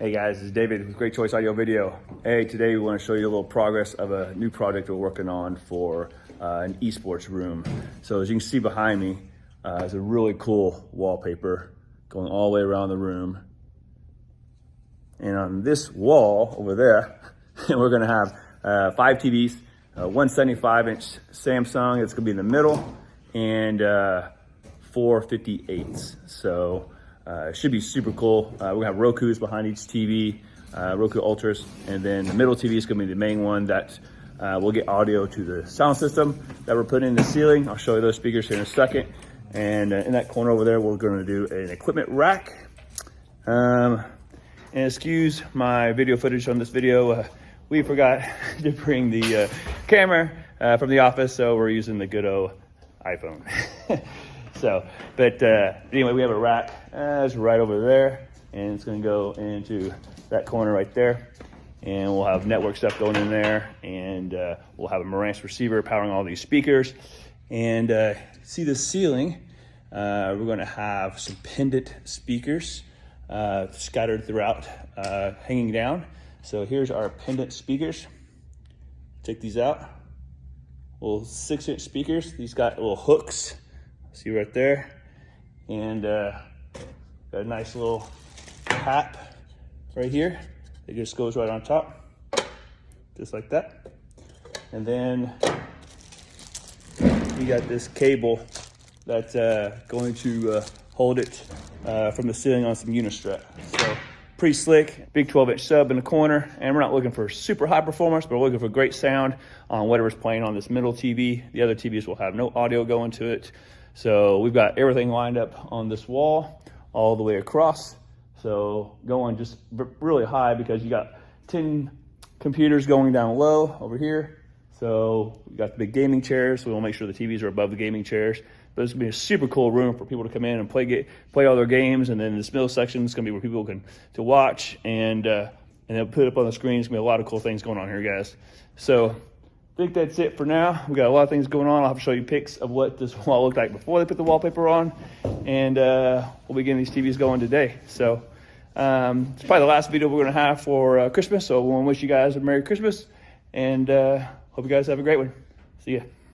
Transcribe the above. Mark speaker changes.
Speaker 1: Hey guys, this is David with Great Choice Audio Video. Hey, today we want to show you a little progress of a new project we're working on for an esports room. So as you can see behind me, is a really cool wallpaper going all the way around the room. And on this wall over there, we're gonna have 5 TVs, one 75-inch Samsung, it's gonna be in the middle, and 4 58s. So it should be super cool. We're gonna have Roku's behind each TV, Roku Ultras, and then the middle TV is gonna be the main one that will get audio to the sound system that we're putting in the ceiling. I'll show you those speakers here in a second. And in that corner over there, we're gonna do an equipment rack. And excuse my video footage on this video. We forgot to bring the camera from the office, so we're using the good old iPhone. But anyway, we have a rack. It's right over there, and it's gonna go into that corner right there. And we'll have network stuff going in there, and we'll have a Marantz receiver powering all these speakers. And see the ceiling, we're gonna have some pendant speakers scattered throughout, hanging down. So here's our pendant speakers. Take these out. Little 6-inch speakers. These got little hooks. See right there, and got a nice little cap right here. It just goes right on top, just like that. And then we got this cable that's going to hold it from the ceiling on some unistrut. So pretty slick, big 12-inch sub in the corner, and we're not looking for super high performance, but we're looking for great sound on whatever's playing on this middle TV. The other TVs will have no audio going to it. So we've got everything lined up on this wall all the way across. So going just really high because you got 10 computers going down low over here. So we got the big gaming chairs. So we'll make sure the TVs are above the gaming chairs. But it's gonna be a super cool room for people to come in and play all their games. And then this middle section is gonna be where people can to watch and they'll put up on the screen. It's gonna be a lot of cool things going on here, guys. So I think that's it for now. We got a lot of things going on. I'll have to show you pics of what this wall looked like before they put the wallpaper on. And we'll be getting these TVs going today. So it's probably the last video we're gonna have for Christmas. So we wanna wish you guys a Merry Christmas, and hope you guys have a great one. See ya.